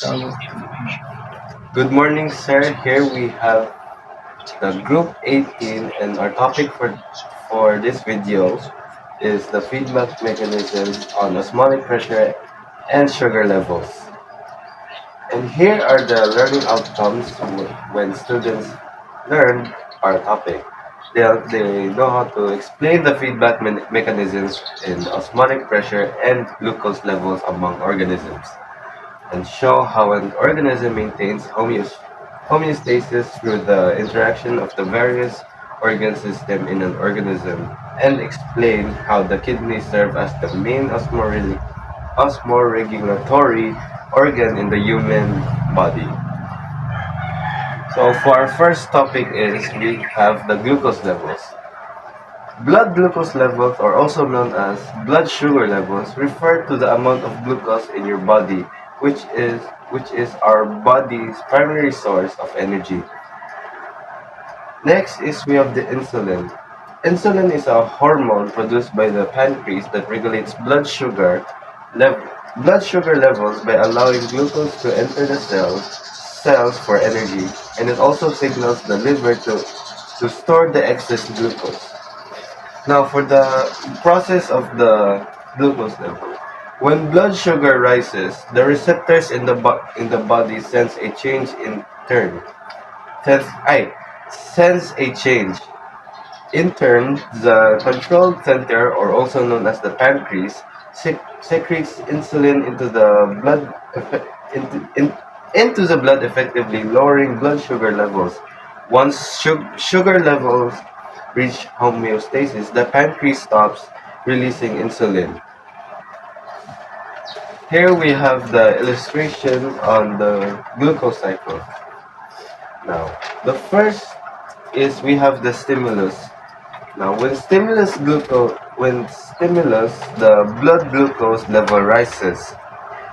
Um, Good morning, sir. Here we have the group 18, and our topic for this video is the feedback mechanisms on osmotic pressure and sugar levels. And here are the learning outcomes when students learn our topic. They know how to explain the feedback mechanisms in osmotic pressure and glucose levels among organisms, and show how an organism maintains homeostasis through the interaction of the various organ systems in an organism, and explain how the kidneys serve as the main osmoregulatory organ in the human body. So for our first topic is we have the glucose levels. Blood glucose levels, or also known as blood sugar levels, refer to the amount of glucose in your body, which is our body's primary source of energy. Next is we have the insulin. Insulin is a hormone produced by the pancreas that regulates lev- blood sugar levels by allowing glucose to enter the cells for energy, and it also signals the liver to store the excess glucose. Now, for the process of the glucose level, when blood sugar rises, the receptors in the body sense I sense a change. In turn, the control center, or also known as the pancreas, secretes insulin into the blood, effectively lowering blood sugar levels. Once sugar levels reach homeostasis, the pancreas stops releasing insulin. Here we have the illustration on the glucose cycle. Now, the first is we have the stimulus. Now, when stimulus, the blood glucose level rises,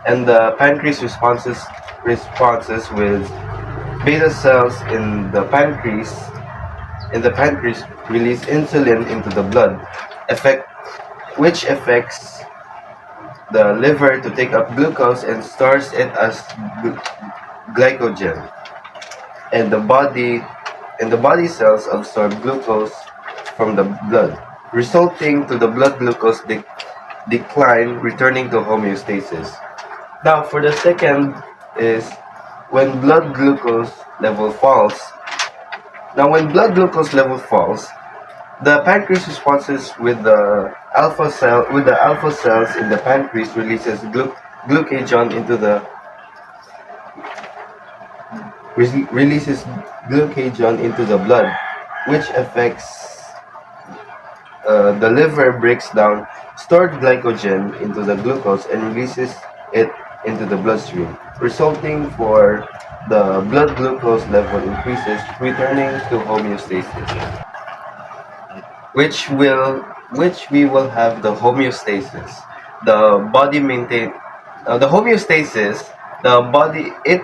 and the pancreas responses with beta cells in the pancreas release insulin into the blood, effect which affects the liver to take up glucose and stores it as glycogen, and the body cells absorb glucose from the blood, resulting to the blood glucose decline, returning to homeostasis. Now, for the second is when blood glucose level falls. Now, when blood glucose level falls, the pancreas responses with the alpha cells in the pancreas releases glucagon into the releases glucagon into the blood, which affects the liver breaks down stored glycogen into the glucose and releases it into the bloodstream, resulting for the blood glucose level increases, returning to homeostasis, which we will have the homeostasis. The body maintain the homeostasis. The body it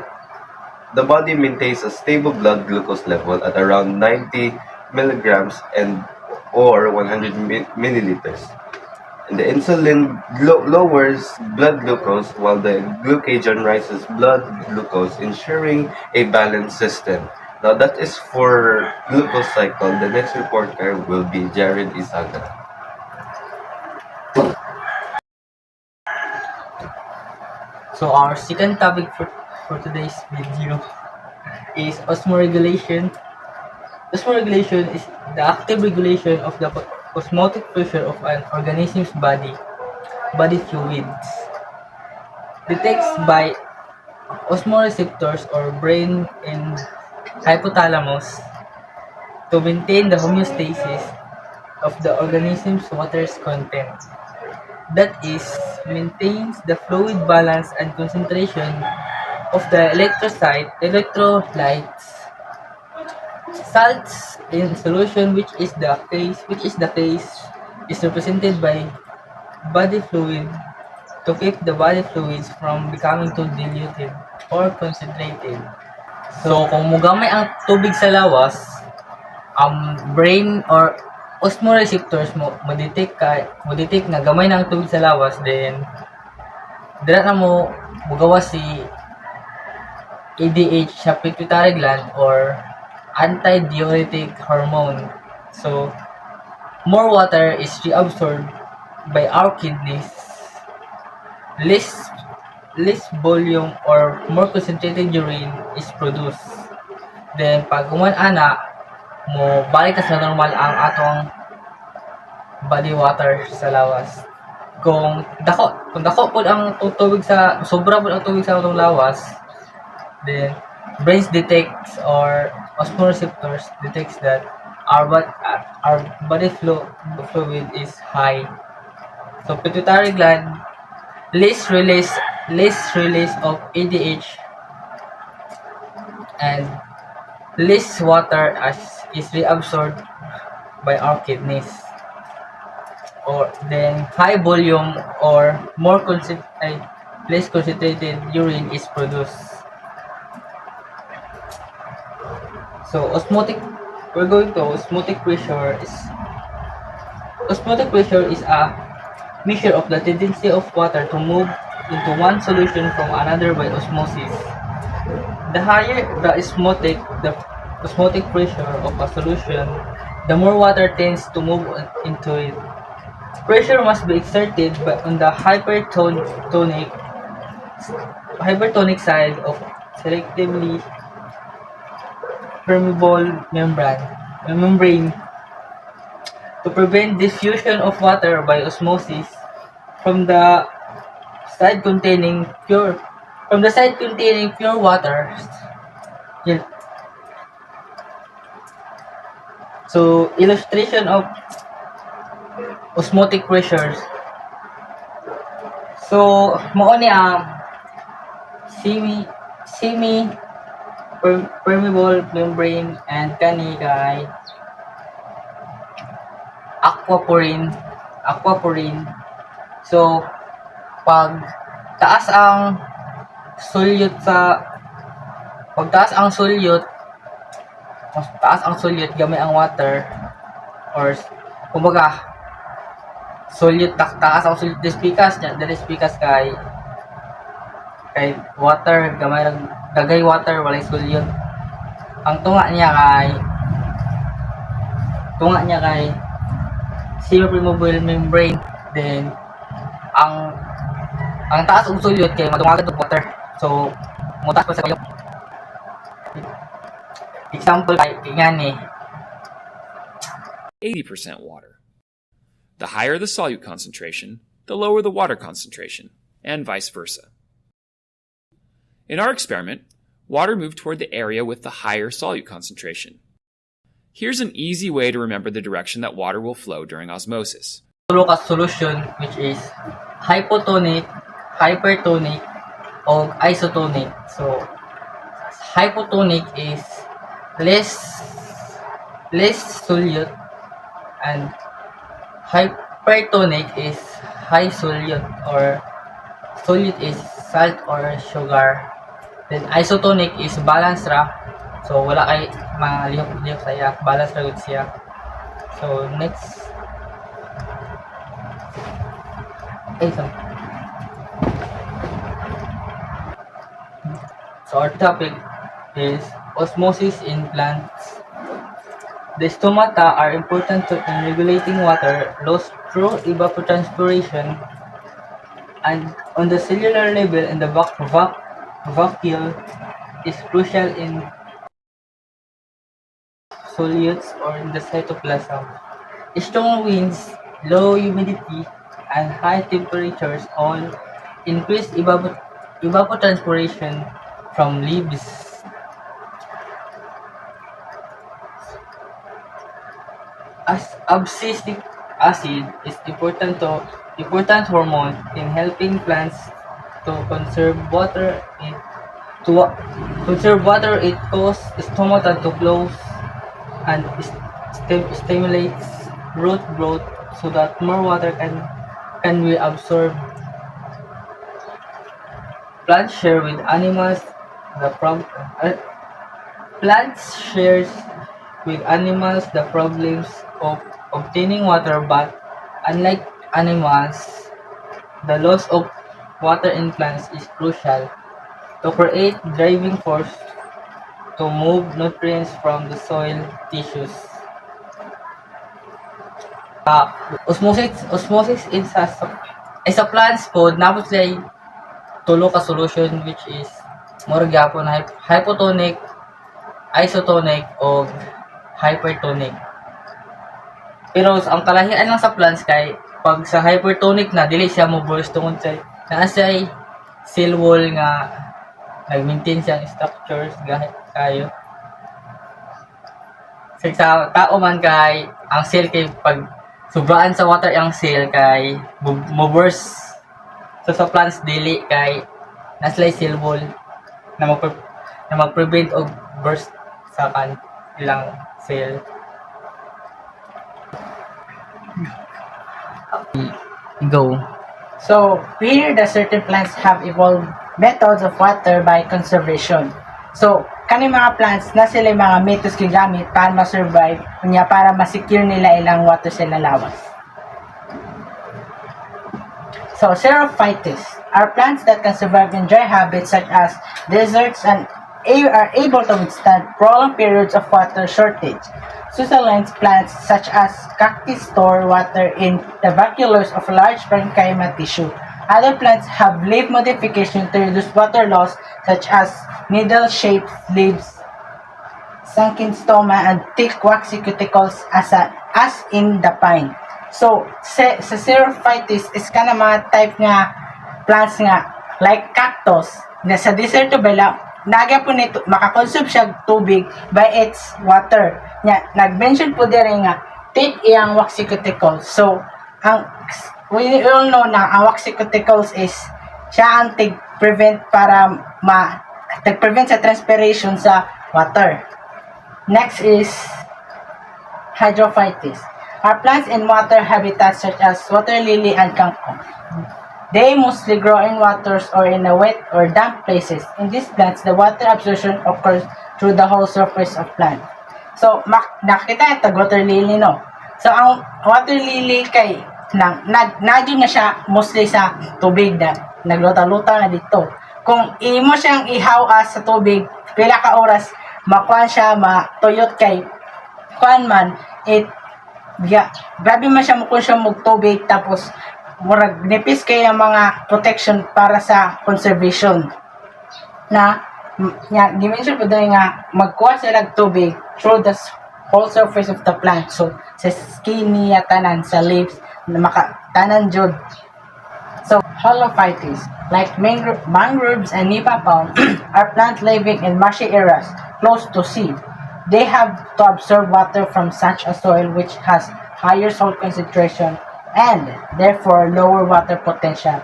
The body maintains a stable blood glucose level at around 90 milligrams and or 100 milliliters. And the insulin lowers blood glucose while the glucagon rises blood glucose, ensuring a balanced system. Now that is for glucose cycle. The next reporter will be Jared Isaga. so our second topic for today's video is osmoregulation. Osmoregulation is the active regulation of the osmotic pressure of an organism's body fluids. Detects by osmoreceptors or brain and hypothalamus to maintain the homeostasis of the organism's water's content. That is, maintains the fluid balance and concentration of the electrolytes, salts in solution, which is the case is represented by body fluid to keep the body fluids from becoming too diluted or concentrated. So kung mugamay ang tubig sa lawas, ang brain or osmoreceptors mo detect nga gamay na ang tubig sa lawas, then dira na mo mugawas si ADH sa pituitary gland or antidiuretic hormone. So, more water is reabsorbed by our kidneys, less less volume or more concentrated urine is produced. Then pag human ana mo balik sa normal ang atong body water sa lawas. Kung dako pod ang tubig sa sobra pod ang tubig sa atong lawas, then brains detects or osmoreceptors detects that our body fluid is high. So pituitary gland less release of ADH and less water as is reabsorbed by our kidneys. Or then high volume or less concentrated urine is produced. So we're going to osmotic pressure is a measure of the tendency of water to move into one solution from another by osmosis. The higher the osmotic pressure of a solution, the more water tends to move into it. Pressure must be exerted on the hypertonic side of selectively permeable membrane to prevent diffusion of water by osmosis from the side containing pure water. Yun. So illustration of osmotic pressures. So mao ni ang semi permeable membrane and kani kay aquaporin. So pag taas ang sulyot mas taas ang sulyot gamay ang water or kumbaga taas ang sulyot despikas kay water gamay lang dagay water walay sulyot. Ang tunga niya kay semi-permeable membrane, then ang taas og sulyot kay madungagan og water. So mutas pa sa kayo. Example kay ngani 80% water. The higher the solute concentration, the lower the water concentration, and vice versa. In our experiment, water moved toward the area with the higher solute concentration. Here's an easy way to remember the direction that water will flow during osmosis. tulo ka solution which is hypotonic, hypertonic, o isotonic. So hypotonic is less solute and hypertonic is high solute or solute is salt or sugar. Then isotonic is balance ra. So wala kay mga lihok sa iya, balance ra gud siya. So next So our topic is osmosis in plants. The stomata are important in regulating water loss through evapotranspiration, and on the cellular level and the vacuole is crucial in solutes or in the cytoplasm. Strong winds, low humidity, and high temperatures all increase evapotranspiration from leaves. As abscisic acid is important hormone in helping plants to conserve water. It causes stomata to close and stimulates root growth so that more water can be absorbed. Plants share with animals the problems of obtaining water, but unlike animals, the loss of water in plants is crucial. to create driving force to move nutrients from the soil tissues. Osmosis is a plant's food napos lay tulo ka solution which is more gyapon hypotonic, isotonic o hypertonic. Pero ang kalahian lang sa plants kay pag sa hypertonic na dili siya mo burst tungod sa naa siya cell wall nga nag-maintain siyang structures gahit kayo. Sa tao man kay ang cell kay pag sobraan sa water ang cell kay mo burst. So sa plants dili kay naslay cell wall na mag-prevent og burst sa ilang cell. Go. So, here the certain plants have evolved methods of water by conservation. So, kani mga plants na sila mga methods gigamit para ma-survive kunya para ma-secure nila ilang water sa lawas. So, xerophytes are plants that can survive in dry habitats such as deserts and are able to withstand prolonged periods of water shortage. Succulent plants such as cactus store water in the vacuoles of large parenchyma tissue. Other plants have leaf modification to reduce water loss such as needle-shaped leaves, sunken stoma, and thick waxy cuticles as in the pine. So, sa xerophytes is ka na mga type nga plants nga like cactus na sa desert to bala naga po nito makakonsume siya tubig by its water. Nag-mention po dire nga thick iyang waxy cuticles. So, we all know na ang waxy cuticles is siya ang prevent para prevent sa transpiration sa water. Next is hydrophytes. Are plants in water habitats such as water lily and kangkong. They mostly grow in waters or in a wet or damp places. In these plants, the water absorption occurs through the whole surface of plant. So, nakita ito, water lily, no? So, ang water lily kay, nadyo na siya mostly sa tubig na nagluta-luta na dito. Kung imo siyang ihawas sa tubig, pila ka oras, makuan siya, matuyot kay, kuan man, grabe man siya mukun siya tubig, tapos, murag nipis kay ang mga protection para sa conservation na dimension po dahil nga magkuha sila tubig through the whole surface of the plant. So sa skin niya tanan sa leaves na makatanan jud. So halophytes like mangroves and nipa palm are plants living in marshy areas close to sea. They have to absorb water from such a soil which has higher salt concentration and therefore lower water potential,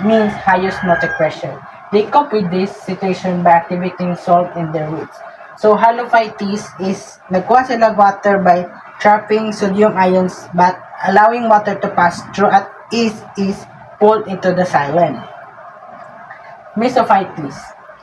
means higher osmotic pressure. They cope with this situation by activating salt in their roots. So halophytes is nagkuha sila water by trapping sodium ions but allowing water to pass through at ease is pulled into the xylem. Mesophytes,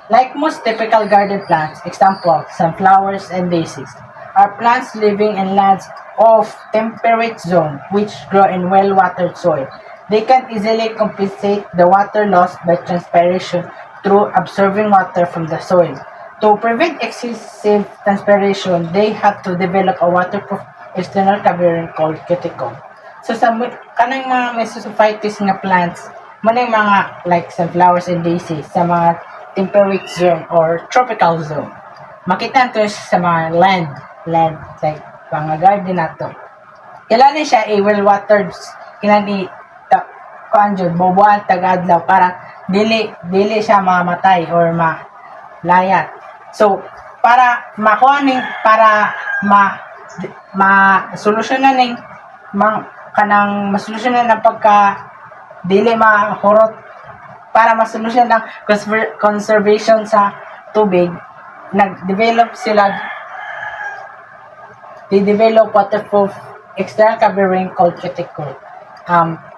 like most typical garden plants, example sunflowers and daisies, are plants living in lands of temperate zone which grow in well-watered soil. They can easily compensate the water loss by transpiration through absorbing water from the soil. To prevent excessive transpiration, they have to develop a waterproof external covering called cuticle. So sa kanang mga mesophytes nga plants, manay mga like sunflowers and daisies sa mga temperate zone or tropical zone. Makita nito sa mga land like mga garden nato. Kailangan siya well-watered, kailangan kuanjud bobuan tagadlaw para dili siya mamatay or malayat. So para para ma-solusyonan ning kanang masolusyonan ng pagka dili mahurot para masolusyonan ng conservation sa tubig, they develop waterproof external covering called cuticle.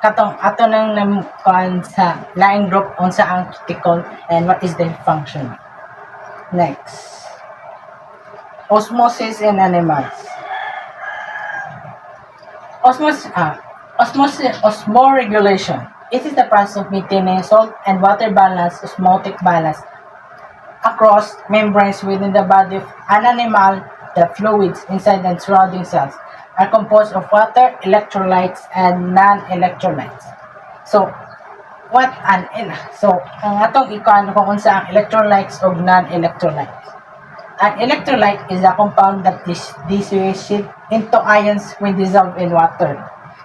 Katong ato nang namukuan sa laing group unsa ang cuticle and what is the function. Next, osmosis in animals. Osmoregulation. It is the process of maintaining salt and water balance, osmotic balance across membranes within the body of an animal. The fluids inside and surrounding cells are composed of water, electrolytes, and non-electrolytes. So, ang atong ikuan kung unsa ang electrolytes o non-electrolytes. An electrolyte is a compound that dissociates into ions when dissolved in water.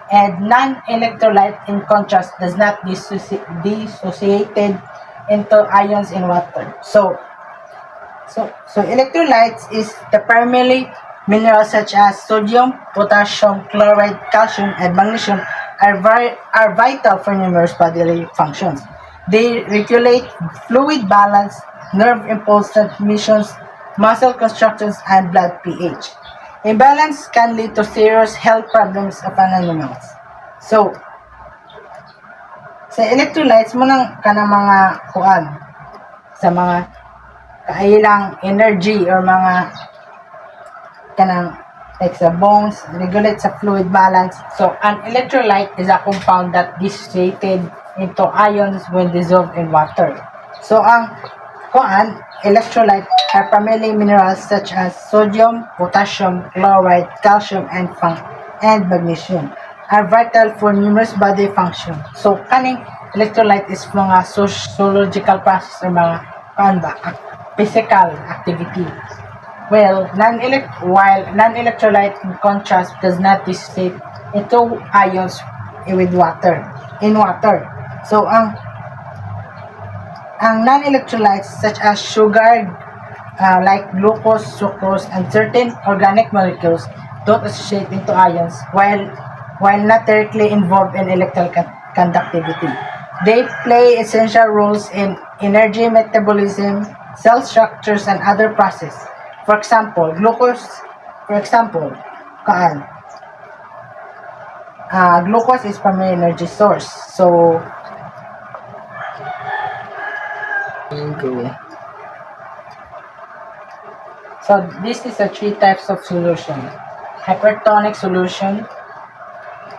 And non-electrolyte, in contrast, does not dissociated into ions in water. So electrolytes is the primarily minerals such as sodium, potassium, chloride, calcium, and magnesium are vital for numerous bodily functions. They regulate fluid balance, nerve impulse transmissions, muscle contractions, and blood pH. Imbalance can lead to serious health problems of animals. So, sa electrolytes mo nang kanang mga kuan sa mga kailang energy or mga kanang like sa bones, regulate sa fluid balance. So, an electrolyte is a compound that dissociated into ions when dissolved in water. So, ang kuan, electrolyte are primarily minerals such as sodium, potassium, chloride, calcium, and magnesium are vital for numerous body functions. So, kaning electrolyte is mga physiological process or mga physical activity. While non-electrolyte in contrast does not dissociate into ions in water. So, ang non-electrolytes such as sugar, like glucose, sucrose, and certain organic molecules don't associate into ions while not directly involved in electrical conductivity. They play essential roles in energy metabolism, cell structures, and other processes. For example, glucose is primary energy source. So, this is the three types of solution: hypertonic solution,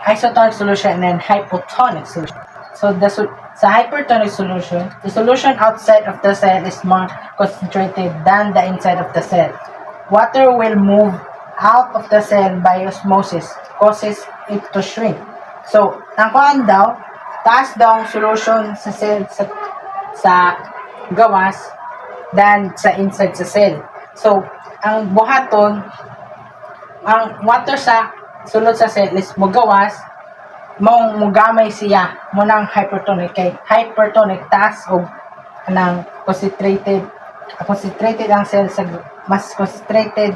isotonic solution, and then hypotonic solution. So sa hypertonic solution, the solution outside of the cell is more concentrated than the inside of the cell. Water will move out of the cell by osmosis, causes it to shrink. So, ang kuan daw, taas daw ang solution sa cell sa gawas than sa inside sa cell. So, ang buhaton, ang water sa sulod sa cell is mugawas, mugamay siya mo ng hypertonic kay hypertonic taas og nang concentrated ang cell sa mas concentrated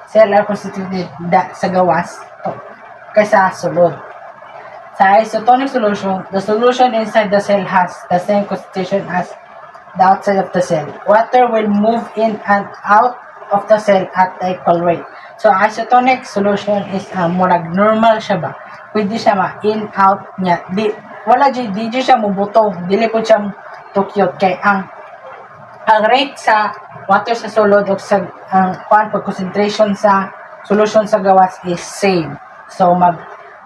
cell are concentrated sa gawas kaysa sulod. Sa isotonic solution, the solution inside the cell has the same concentration as the outside of the cell. Water will move in and out of the cell at equal rate. So, isotonic solution is murag normal siya ba? Pwede siya ma-in, out niya. Di siya mubutog. Dili po siya tukyot. Kay ang rate sa water sa sulod o sa concentration sa solution sa gawas is same. So,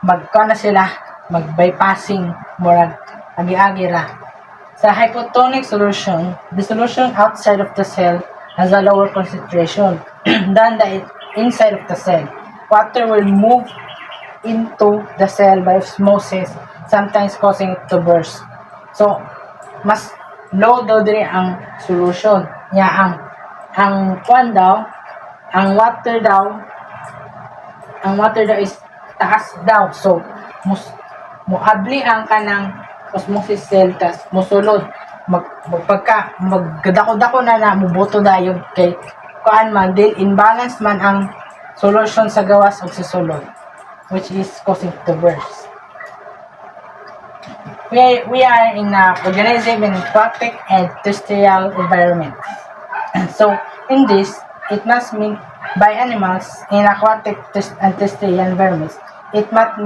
magkana sila, mag-bypassing, murag, agi-agi ra. Sa hypotonic solution, the solution outside of the cell has a lower concentration than the inside of the cell. Water will move into the cell by osmosis, sometimes causing it to burst. So, mas low daw diri ang solution. Nya ang water daw is taas daw. So, muabli ang kanang osmosis cell tas musulod. Magdako-dako na mubuto dayon kay kuan man dil imbalance man ang solution sa gawas ug sa sulod, which is causing to burst. We are in a organism in aquatic and terrestrial environment. So in this, it must mean by animals in aquatic and terrestrial environments, it must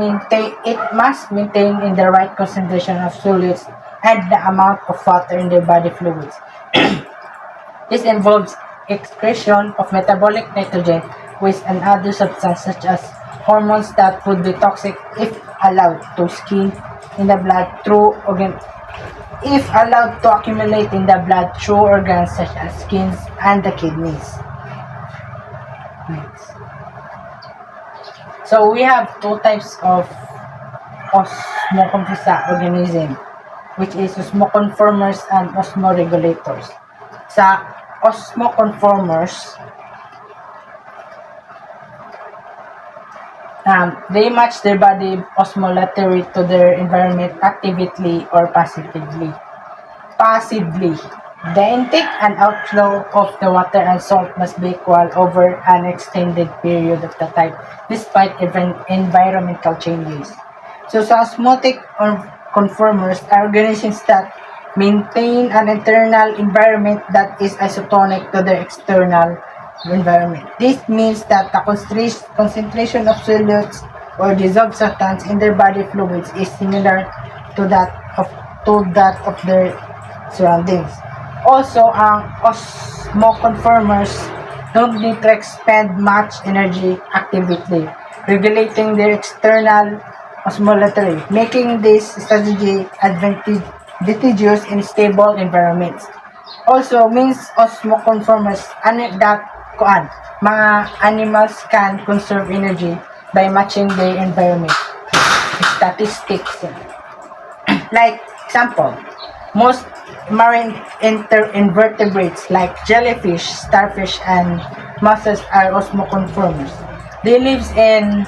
maintain in the right concentration of solids and the amount of water in their body fluids. This involves excretion of metabolic nitrogen, waste, and other substances such as hormones that would be toxic if allowed to skin in the blood through if allowed to accumulate in the blood through organs such as skins and the kidneys. Next. So we have two types of osmoconformers organism, which is osmoconformers and osmoregulators. Sa osmoconformers, they match their body osmolarity to their environment actively or passively. The intake and outflow of the water and salt must be equal over an extended period of the time, despite environmental changes. So, sa osmotic conformers are organisms that maintain an internal environment that is isotonic to their external environment. This means that the concentration of solutes or dissolved substance in their body fluids is similar to that of their surroundings. Also, ang osmoconformers don't need to expend much energy actively, regulating their external osmolarity, making this strategy advantageous in stable environments. Also means osmoconformers that mga animals can conserve energy by matching their environment. Statistics. Like example, most marine invertebrates like jellyfish, starfish, and mussels are osmoconformers. They live in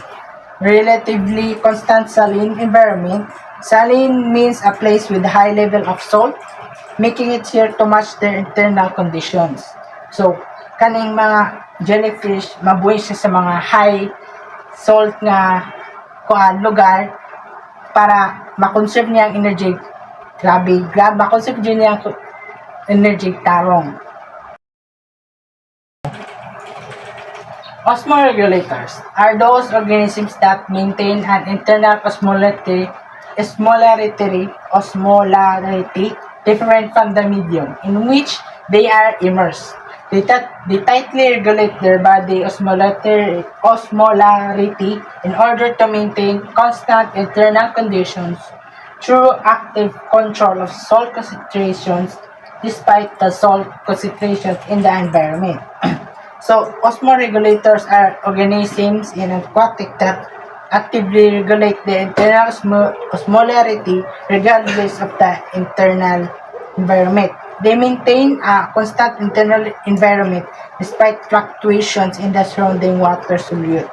relatively constant saline environment. Saline means a place with high level of salt, making it easier to match their internal conditions. So, kaning mga jellyfish, mabuhay siya sa mga high salt nga lugar para makonserve niya ang energy. Makonserve niya ang energy tarong. Osmoregulators are those organisms that maintain an internal osmolarity different from the medium in which they are immersed. They tightly regulate their body osmolarity in order to maintain constant internal conditions through active control of salt concentrations despite the salt concentrations in the environment. So, osmoregulators are organisms in aquatic that actively regulate the internal osmolarity regardless of the internal environment. They maintain a constant internal environment despite fluctuations in the surrounding water solute.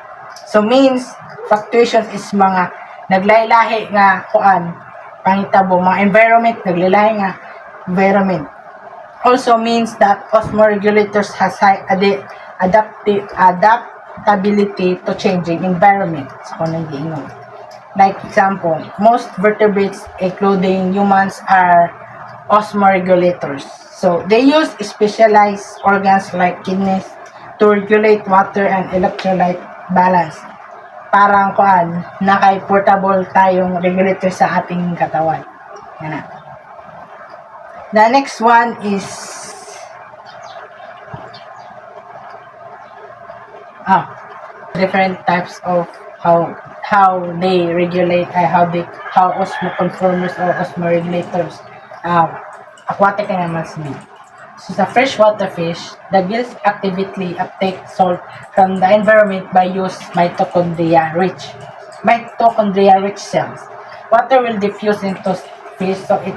So means, fluctuations is mga naglaylahi nga pangitabo, mga environment, naglaylahi nga environment. Also means that osmoregulators has high adaptability to changing environment. So, like example, most vertebrates, including humans, are osmoregulators. So, they use specialized organs like kidneys to regulate water and electrolyte balance. Parang naka-portable tayong regulator sa ating katawan. Yan na. The next one is different types of how they regulate, how osmoconformers or osmoregulators aquatic animals be. So sa freshwater fish, the gills actively uptake salt from the environment by use mitochondria-rich cells. Water will diffuse into fish, so it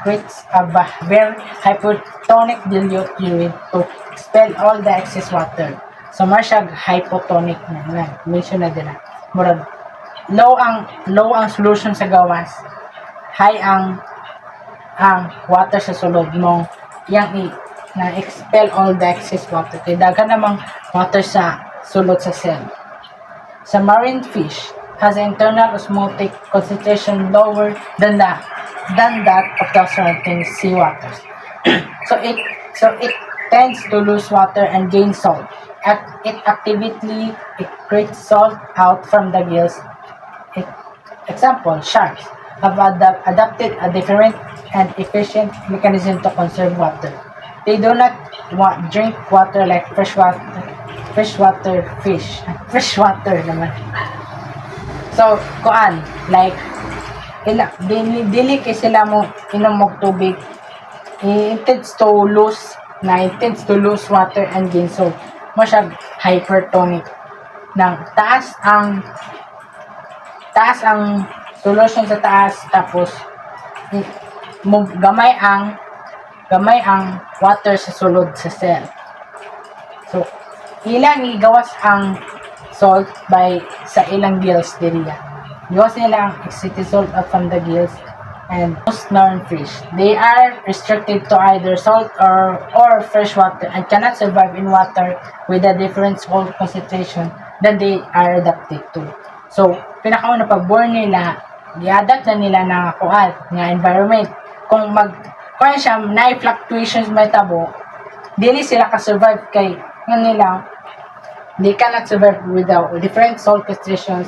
creates a very hypotonic dilute fluid to expel all the excess water. So masyag hypotonic na mention na din na. Murag low ang solution sa gawas, high ang water sa sulod mo, yang na expel all the excess water. Kaya dagan namang water sa sulod sa cell. Sa marine fish has an internal osmotic concentration lower than that of the surrounding seawaters. so it tends to lose water and gain salt. It actively creates salt out from the gills. Example, sharks have adapted a different and efficient mechanism to conserve water. They do not drink water like freshwater fish. Freshwater naman. So, like dili kay sila mo inom og tubig. It tends to lose water and gain salt. Mo siya hypertonic. Nang taas ang solution sa taas, tapos gamay ang water sa sulod sa cell. So ilang igawas ang salt sa ilang gills diriya. Gawas nila ang excreted salt up from the gills. And most non-fish, they are restricted to either salt or fresh water and cannot survive in water with a different salt concentration than they are adapted to. So, pinakauna pag-born nila, i-adapt na nila na nga environment. Kung siya, na-fluctuations may tabo, dili sila ka-survive kay nila, they cannot survive without different salt concentrations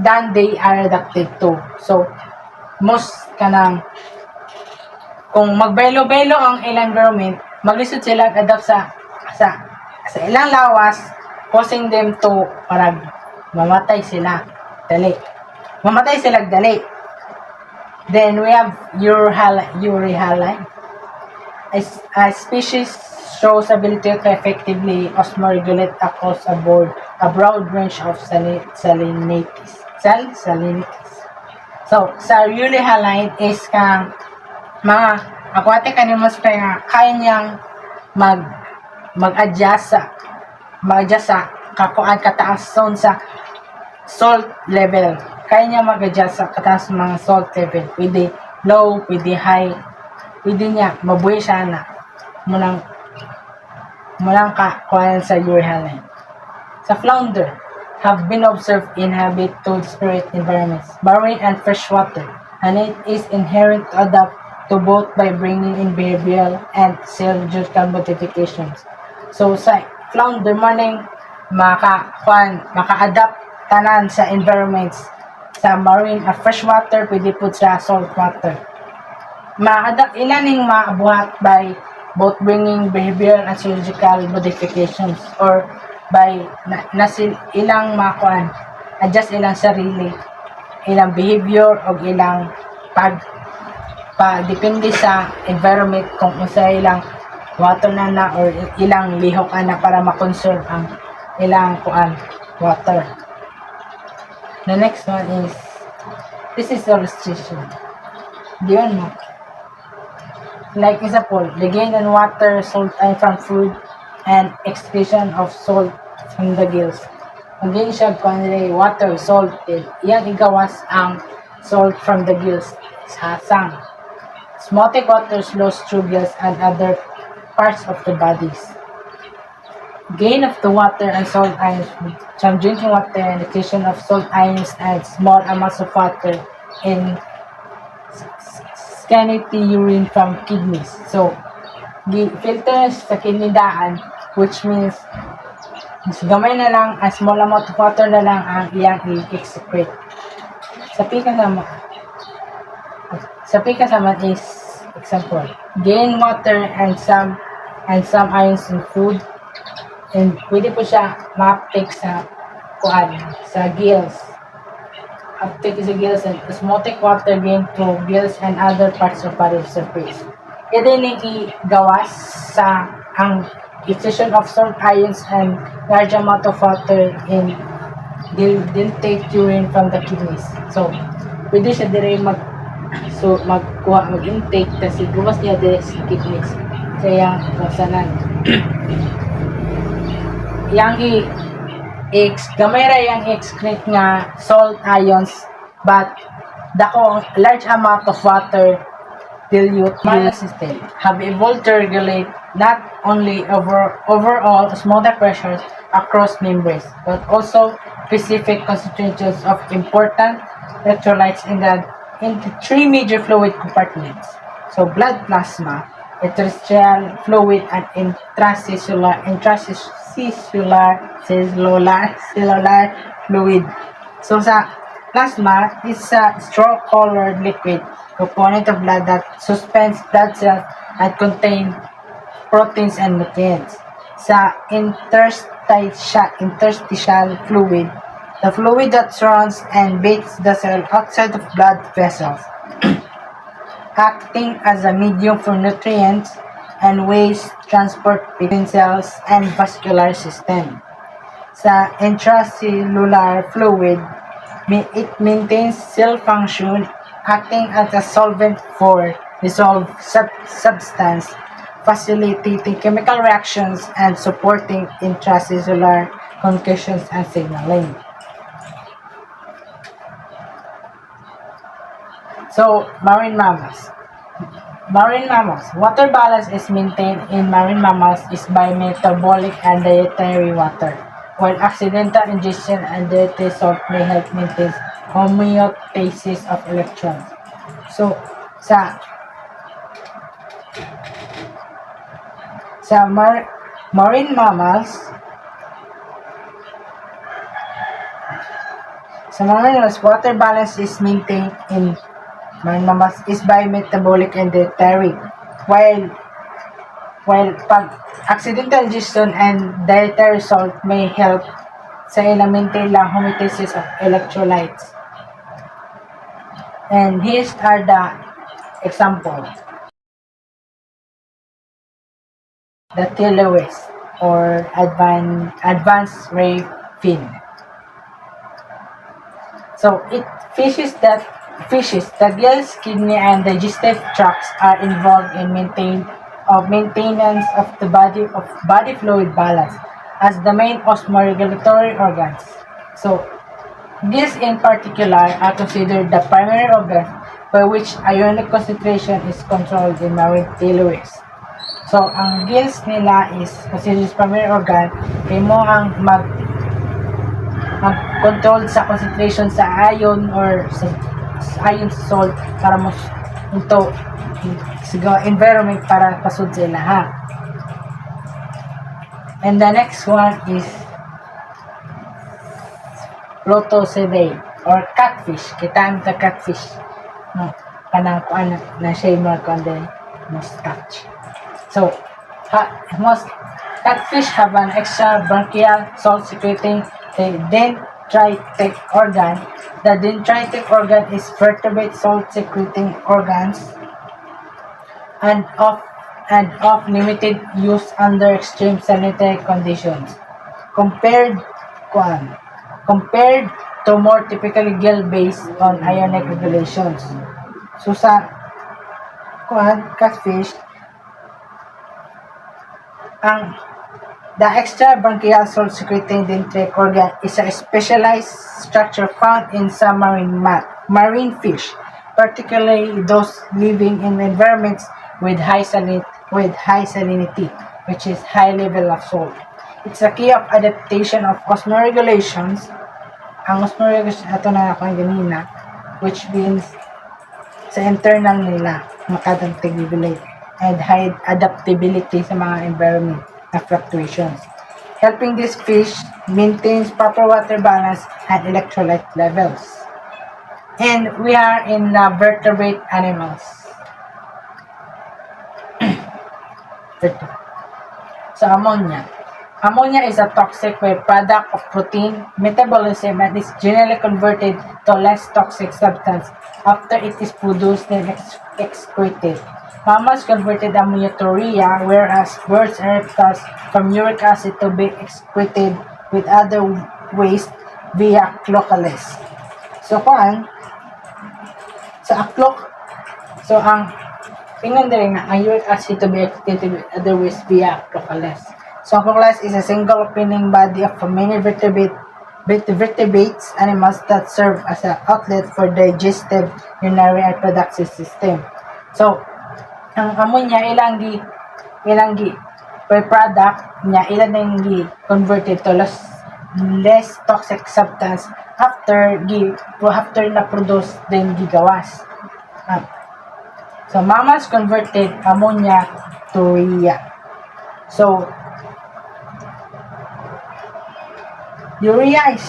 than they are adapted to. So, kung magbaylo-baylo ang ilang environment, maglisod sila adapt sa ilang lawas, causing them to mamatay sila dali. Then we have Euryhaline. A species shows ability to effectively osmoregulate across a broad range of salinities. So, sa Euryhaline is kang mga aquatic animals kaya kaya niyang mag-adjust sa kataas zone sa salt level. Kaya niya mag-adjust sa kataas mga salt level. Pwede low, pwede high. Pwede niya mabuhay siya na mulang kakuhaan sa Euryhaline. Sa flounder, have been observed inhabit two disparate environments, marine and freshwater, and it is inherent to adapt to both by bringing in behavioral and physiological modifications. So sa flounder morning maka-adapt tanan sa environments. Sa marine at freshwater, pwede po sa saltwater. Ilaning maabuhat by both bringing behavioral and physiological modifications or by ilang adjust ilang sarili, ilang behavior o ilang depende sa environment kung usa ilang water na or ilang lihok na para ma-conserve ang ilang water. The next one is, this is the restriction. Diyon mo. Like example, the gain in water, salt from food, and excretion of salt from the gills. Again siya water, salt, iyang igawas ang salt from the gills sa sang. Osmotic water flows through gills and other parts of the bodies. Gain of the water and salt ions from drinking water and excretion of salt ions and small amounts of water in scanty urine from kidneys. So, filter sa kidney daan, which means mas gamay na lang, a small amount of water na lang ang iyang i-excrete. Sa pika naman is example, gain water and some ions in food, and pwede po siya ma-uptake sa gills. Uptake sa gills and osmotic water gain through gills and other parts of body surface. Ito yung igawas sa ang excretion of salt ions and large amount of water in take urine from the kidneys. So, pwede siya dire mag-intake kasi gawas niya dire sa kidneys. So, yung kasanan. Gamay ra yung excrete nga salt ions, but large amount of water dilute system have evolved to regulate not only overall osmotic pressures across membranes, but also specific concentrations of important electrolytes in the three major fluid compartments. So blood plasma, interstitial fluid, and intracellular fluid. So sa plasma is a straw-colored liquid component of blood that suspends blood cells and contain proteins and nutrients. Sa interstitial fluid the fluid that surrounds and bathes the cell outside of blood vessels, acting as a medium for nutrients and waste transport between cells and vascular system. Sa intracellular fluid, it maintains cell function, acting as a solvent for dissolved substance, facilitating chemical reactions and supporting intracellular communications and signaling. So, marine mammals. Marine mammals. Water balance is maintained in marine mammals is by metabolic and dietary water, while accidental ingestion and dietary salt may help maintain homeostasis of electrons. So, sa marine mammals, water balance is maintained in marine mammals is by metabolic and dietary, while pag accidental ingestion and dietary salt may help sa maintain lang homeostasis of electrolytes. And here are the examples. The teleost or advanced ray fin. So fishes, the gills, kidney, and digestive tracts are involved in maintenance of the body fluid balance as the main osmoregulatory organs. So, gills in particular are considered the primary organ by which ionic concentration is controlled in marine teleost. So, ang gills nila is considered primary organ, kaya mo ang mag-control sa concentration sa ion or sa ion salt para mo ito environment para pasud sa ilaha. And the next one is Plotosidae or catfish. Kita ang catfish. No, kanang kuan na siya mo kuan most catch. So, most catfish have an extra branchial salt-secreting dendritic organ. The dendritic organ is vertebrate salt-secreting organs and of limited use under extreme sanitary conditions. Compared to more typically gill-based on ionic regulations. So sa catfish, the extra branchial salt-secreting dendritic organ is a specialized structure found in some marine fish, particularly those living in environments with high salinity, which is high level of salt. It's a key of adaptation of osmoregulations. Ang osmoregulation ato na ako ganina, which means sa internal nila makadang-regulate and high adaptability sa mga environment na fluctuations, helping this fish maintains proper water balance and electrolyte levels. And we are in vertebrate animals. So ammonia. Ammonia is a toxic byproduct of protein metabolism and is generally converted to less toxic substance after it is produced and excreted. Mammals converted ammonia to urea, whereas birds and reptiles from uric acid to be excreted with other waste via cloacales. So ang tingnan din nga ang uric acid to be excreted with other waste via cloacales. So cloacales is a single opening body of many vertebrates animals that serve as an outlet for digestive, urinary, and reproductive system. So ang ammonia ilang byproduct niya ilang gi converted to less toxic substance after na produce din gigawas. So mammals converted ammonia to urea. So urea is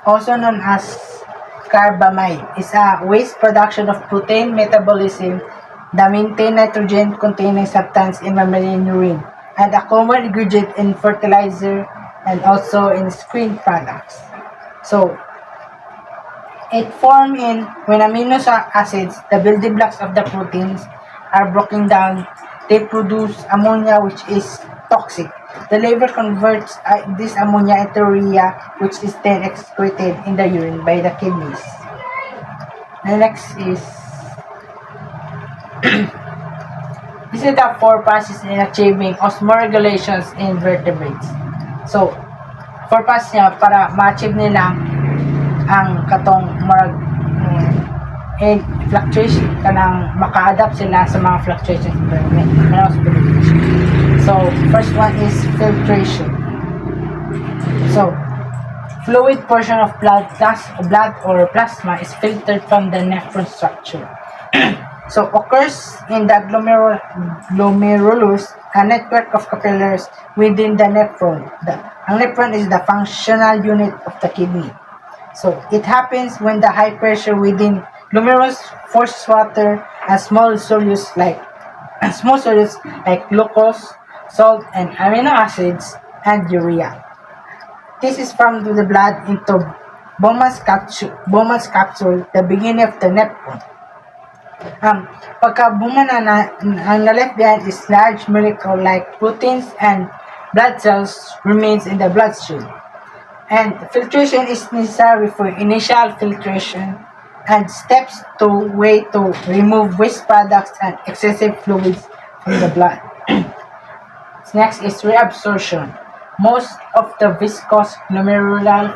also known as carbamide, is a waste production of protein metabolism that maintain nitrogen containing substance in mammalian urine and a common ingredient in fertilizer and also in screen products. So, it forms in when amino acids, the building blocks of the proteins, are broken down. They produce ammonia, which is toxic. The liver converts this ammonia into urea, which is then excreted in the urine by the kidneys. The next is this is the four processes in achieving osmoregulations in vertebrates. So, four processes niya para ma-achieve nila ang katong fluctuation kanang maka-adapt sila sa mga fluctuations in environment. So, first one is filtration. So, fluid portion of blood or plasma is filtered from the nephron structure. So, occurs in the glomerulus, a network of capillaries within the nephron. Ang nephron is the functional unit of the kidney. So, it happens when the high pressure within glomerulus forces water and small solutes like glucose, salt, and amino acids, and urea. This is from the blood into Bowman's capsule, the beginning of the nephron. Pagka bumana ang left behind is large molecule like proteins and blood cells remains in the bloodstream. And filtration is necessary for initial filtration and steps to remove waste products and excessive fluids from the blood. Next is reabsorption. Most of the viscous glomerular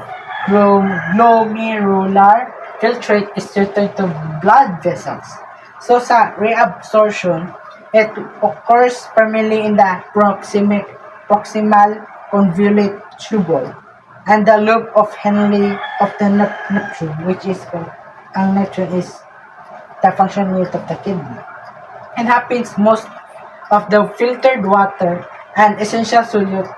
filtrate is returned to blood vessels. So sa reabsorption, it occurs primarily in the proximal convolute tubule and the loop of Henle of the nephron, which is ang nephron is the functional unit of the kidney. It happens most of the filtered water and essential solute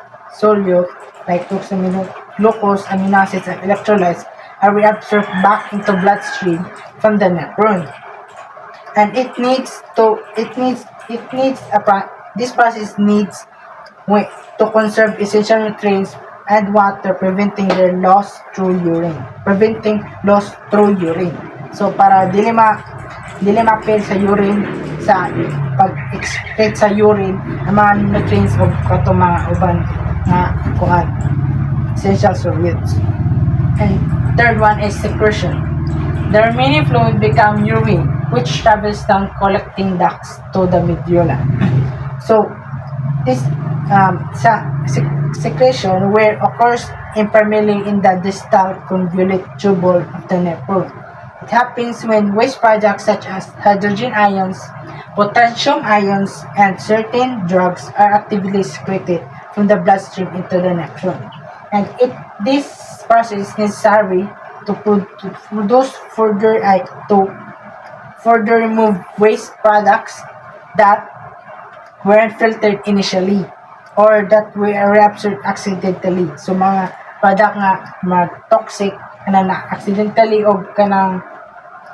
like glucose, amino acids, and electrolytes are reabsorbed back into bloodstream from the nephron. And this process needs to conserve essential nutrients and water, preventing loss through urine. So para dili ma-fail sa urine sa pag-excrete sa urine ang mga nutrients o katong mga uban nga kuan essential solutes. And third one is secretion. The remaining fluid become urine, which travels down collecting ducts to the medulla. So, this secretion where occurs primarily in the distal convolute tubule of the nephron. It happens when waste products such as hydrogen ions, potassium ions, and certain drugs are actively secreted from the bloodstream into the nephron. And this process is necessary to further remove waste products that weren't filtered initially or that were reabsorbed accidentally. So mga product nga mga toxic na accidentally o kanang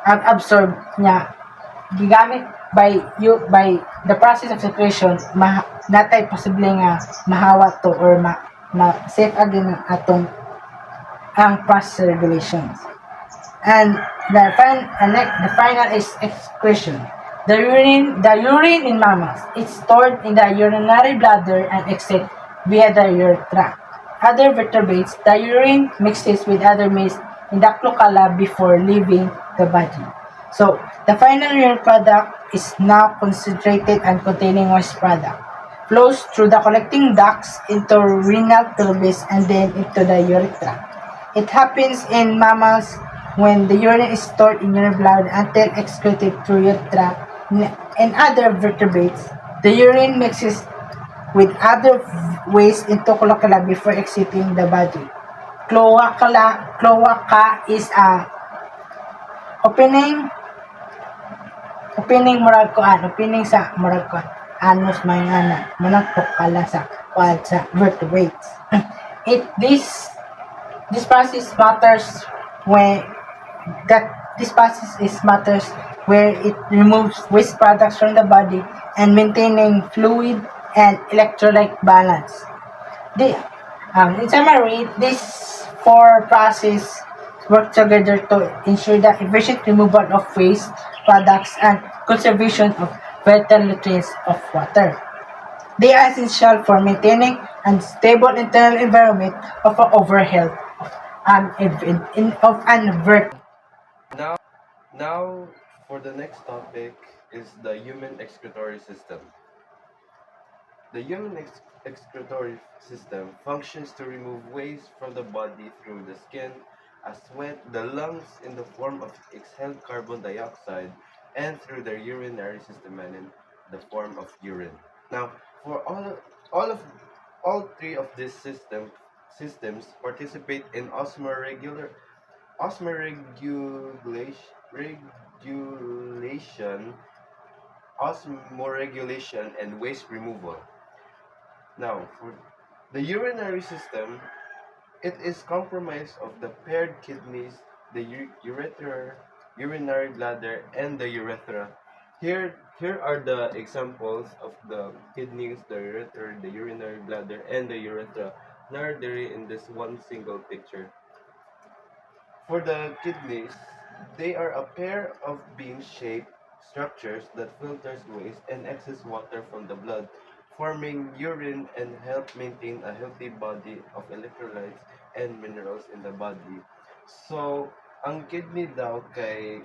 absorb niya gigamit by the process of secretion natay posible nga mahawa to or safe again ang atong ang process regulations. And the final is excretion. The urine in mammals is stored in the urinary bladder and exit via the urethra. Other vertebrates, the urine mixes with other maize in the cloaca before leaving the body. So, the final urine product is now concentrated and containing waste product. Flows through the collecting ducts into renal pelvis and then into the urethra. It happens in mammals when the urine is stored in your blood until excreted through urethra. In other vertebrates, the urine mixes with other waste into cloaca before exiting the body. Cloaca is a opening sa anus may manang cloaca sa vertebrates. This process matters where it removes waste products from the body and maintaining fluid and electrolyte balance. The, in summary, these four processes work together to ensure the efficient removal of waste products and conservation of vital nutrients of water. They are essential for maintaining a stable internal environment of an overhealth of an environment. Now, now for the next topic is the human excretory system. The human excretory system functions to remove waste from the body through the skin, as sweat, the lungs in the form of exhaled carbon dioxide, and through the urinary system and in the form of urine. Now, for all of all three of these systems participate in regulation, osmoregulation, and waste removal. Now, for the urinary system, it is comprised of the paired kidneys, the ureter, urinary bladder, and the urethra. Here are the examples of the kidneys, the ureter, the urinary bladder, and the urethra, narrowly in this one single picture. For the kidneys, they are a pair of bean-shaped structures that filters waste and excess water from the blood, forming urine and help maintain a healthy body of electrolytes and minerals in the body. So, ang kidney daw kay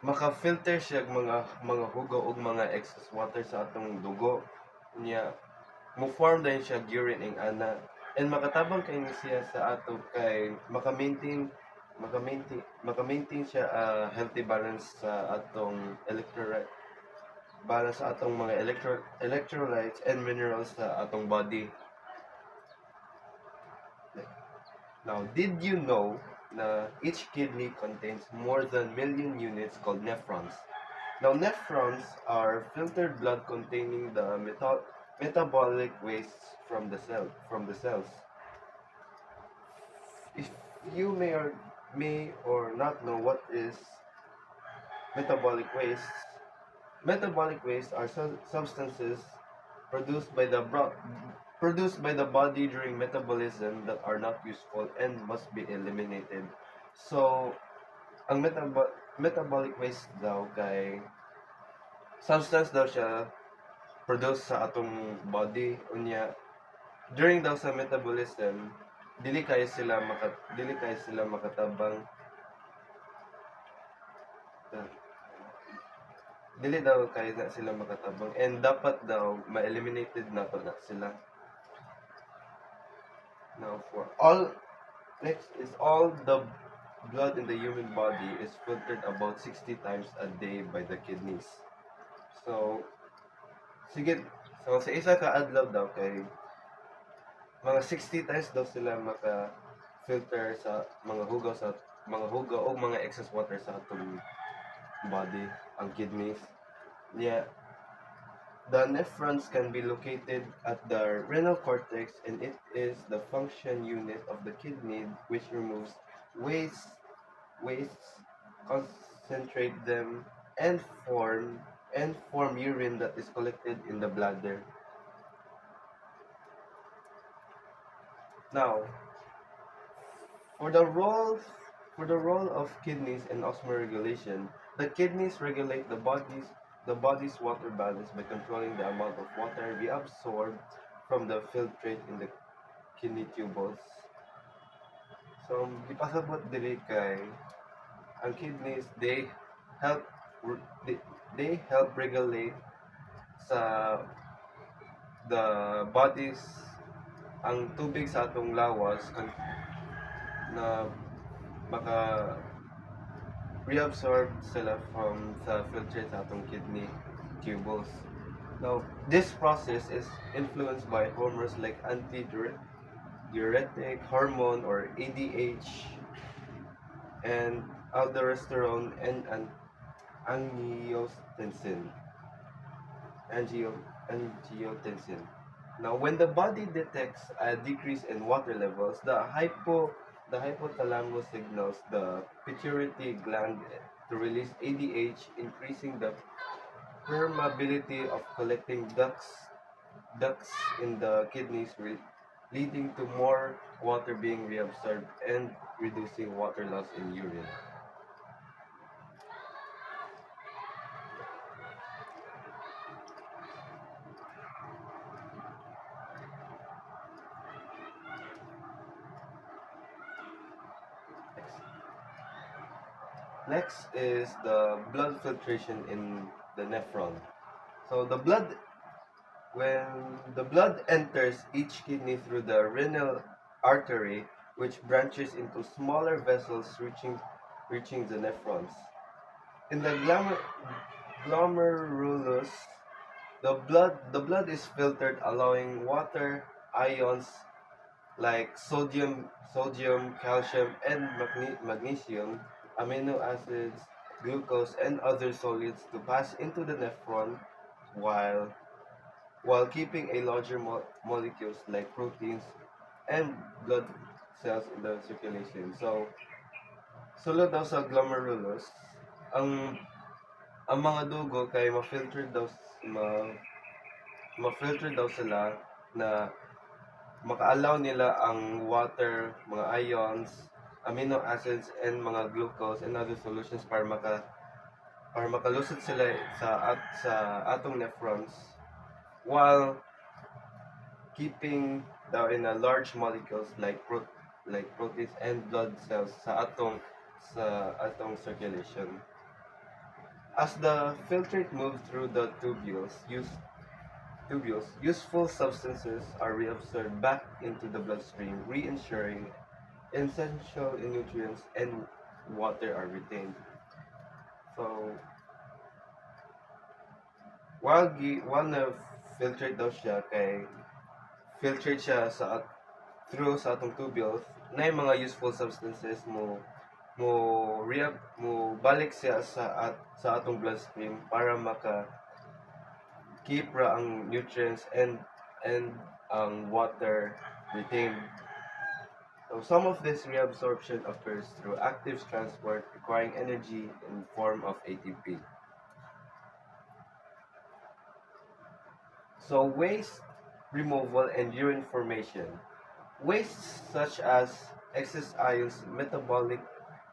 maka-filter siya mga hugo ug mga excess water sa atong dugo niya mo form din siya urine ing ana and makatabang kay ni siya sa ato kay maka-maintain siya healthy balance sa atong electrolyte balance sa atong mga electrolytes and minerals sa atong body. Now, did you know na each kidney contains more than million units called nephrons? Now, nephrons are filtered blood containing the metabolic wastes from the cells. If you may or not know what is metabolic waste are substances produced by the body during metabolism that are not useful and must be eliminated. So, ang metabolic waste daw kay substance daw siya produce sa atong body unya during daw sa metabolism dili kay sila makatabang dili daw kay na sila makatabang and dapat daw ma-eliminated na to na sila. Now, next is all the blood in the human body is filtered about 60 times a day by the kidneys. So, sa isa ka adlaw daw kay mga 60 times daw sila maka-filter sa mga hugaw o mga excess water sa atong body, ang kidneys. Yeah. The nephrons can be located at the renal cortex and it is the function unit of the kidney which removes waste, concentrate them, and form urine that is collected in the bladder. Now, for the role of kidneys in osmoregulation, the kidneys regulate the body's water balance by controlling the amount of water we absorb from the filtrate in the kidney tubules. So, ipasabot diri kay ang kidneys help they help regulate sa the body's ang tubig sa atong lawas na maka reabsorb sila from sa filtrate sa atong kidney tubules. Now, this process is influenced by hormones like antidiuretic hormone or ADH and aldosterone and angiotensin. Now, when the body detects a decrease in water levels, the hypothalamus signals the pituitary gland to release ADH, increasing the permeability of collecting ducts ducts in the kidneys, leading to more water being reabsorbed and reducing water loss in urine. Next. Next is the blood filtration in the nephron. So when the blood enters each kidney through the renal artery, which branches into smaller vessels reaching the nephrons. In the glomerulus, the blood is filtered, allowing water, ions like sodium, calcium, and magnesium, amino acids, glucose, and other solids to pass into the nephron, while keeping a larger molecules like proteins and blood cells in the circulation. So, sulod daw sa glomerulus, ang mga dugo kay ma-filter daw sila na maka-allow nila ang water, mga ions, amino acids, and mga glucose and other solutions para makalusot sila sa atong nephrons, while keeping daw in a large molecules like proteins and blood cells sa atong circulation. As the filtrate moves through the tubules, useful substances are reabsorbed back into the bloodstream, re-ensuring essential nutrients and water are retained. So, while na-filtrate daw siya, filtrate siya through sa atong tubules, na yung mga useful substances mo balik siya sa atong bloodstream para keep ra ang nutrients and ang water retained. So some of this reabsorption occurs through active transport requiring energy in form of ATP. So waste removal and urine formation. Wastes such as excess ions, metabolic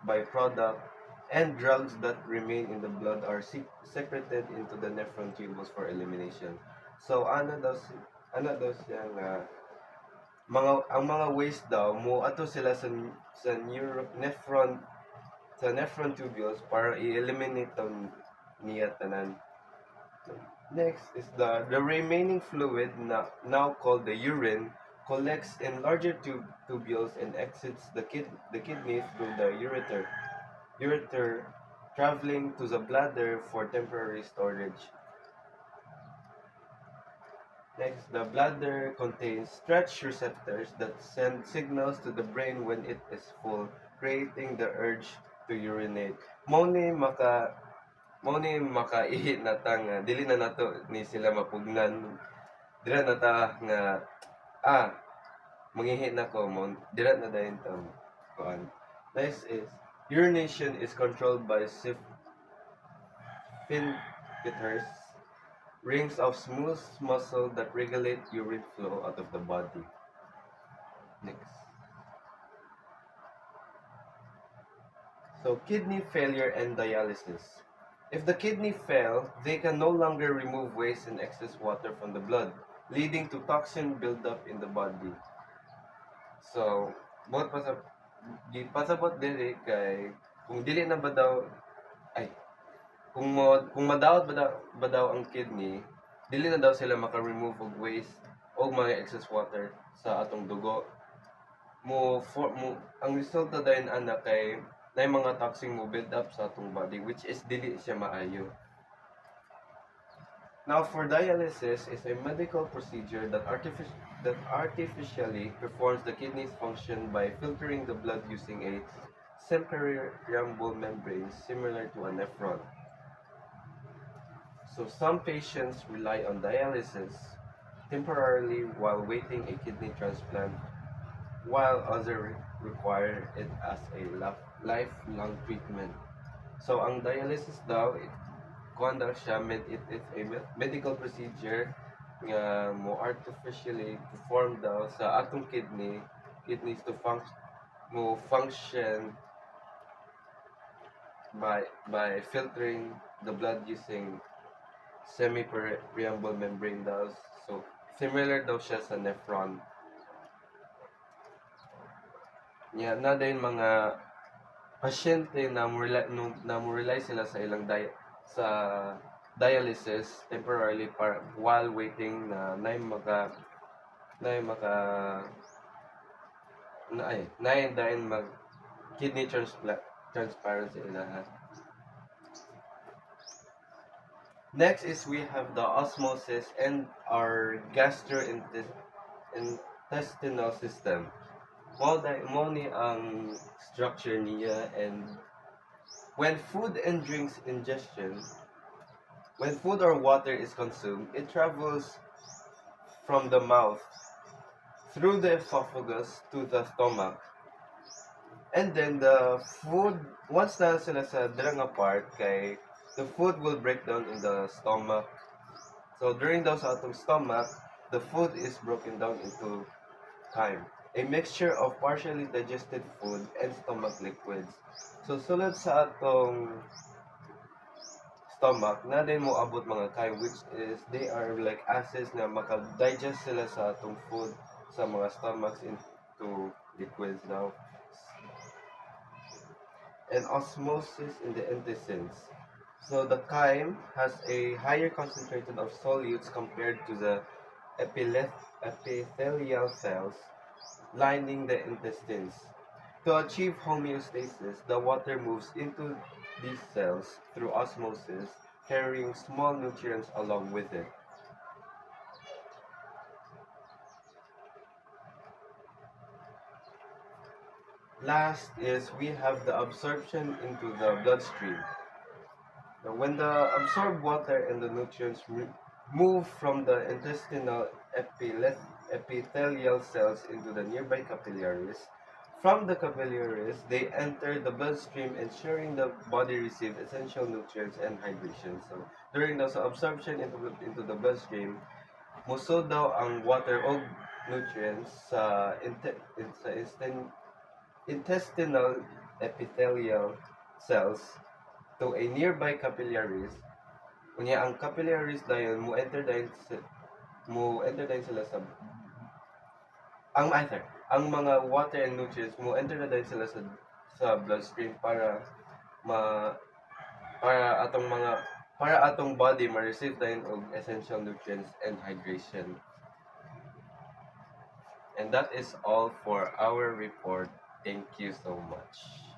byproduct, and drugs that remain in the blood are secreted into the nephron tubules for elimination. So ano daw siya nga ang mga waste daw mo ato sila sa nephron tubules para i-eliminate niya tanan. Next is the remaining fluid now called the urine collects in larger tubules and exits the kidney through the ureter, traveling to the bladder for temporary storage. Next, the bladder contains stretch receptors that send signals to the brain when it is full, creating the urge to urinate. Mao ni makaihi na ta nga dili na nato ni sila mapugnan. Dira na ta nga mangihi na ko mo. Dira na dayon ta kuan. Next is urination is controlled by sphincters, rings of smooth muscle that regulate urine flow out of the body. Next. So kidney failure and dialysis. If the kidney fail, they can no longer remove waste and excess water from the blood, leading to toxin buildup in the body. So, pasabot dili kay kung dili na ba daw kung madawat ba daw ang kidney, dili na daw sila maka-remove og waste o mga excess water sa atong dugo. Ang resulta dayon ana kay na yung mga toxin mo build up sa atong body, which is dili siya maayo. Now, for dialysis is a medical procedure that artificially performs the kidney's function by filtering the blood using a sempermeable membrane similar to a nephron. So some patients rely on dialysis temporarily while waiting a kidney transplant, while others require it as a lifelong treatment. So ang dialysis daw, it is a medical procedure nga mo artificially form daw sa atong kidneys to function by filtering the blood using semi-permeable membrane daw. So similar daw siya sa nephron. Na din mga pasyente na mo-rely sila sa ilang sa dialysis temporarily while waiting na dahil mag kidney transplants ilaha. Next is we have the osmosis and our gastrointestinal system. Mo ni ang structure niya, and when food or water is consumed, it travels from the mouth through the esophagus to the stomach. And then the food, once na sila sa dirang part, kay the food will break down in the stomach. So during those atong stomach, the food is broken down into chyme, a mixture of partially digested food and stomach liquids. So sulod sa atong stomach, na din mo abot mga chyme, which is they are like acids na maka-digest sila sa atong food sa mga stomachs into liquids now. And osmosis in the intestines. So the chyme has a higher concentration of solutes compared to the epithelial cells lining the intestines. To achieve homeostasis, the water moves into these cells through osmosis, carrying small nutrients along with it. Last is we have the absorption into the bloodstream. Now, when the absorbed water and the nutrients move from the intestinal epithelial cells into the nearby capillaries, from the capillaries, they enter the bloodstream, ensuring the body receives essential nutrients and hydration. So, during the absorption into the bloodstream, musod daw ang water o nutrients sa intestinal epithelial cells to a nearby capillaries. Kunya ang capillaries dayon mo enter dahil sila sa ang mga water and nutrients mo enter na dahil sila sa bloodstream para atong body ma-receive dahil og essential nutrients and hydration. And that is all for our report. Thank you so much.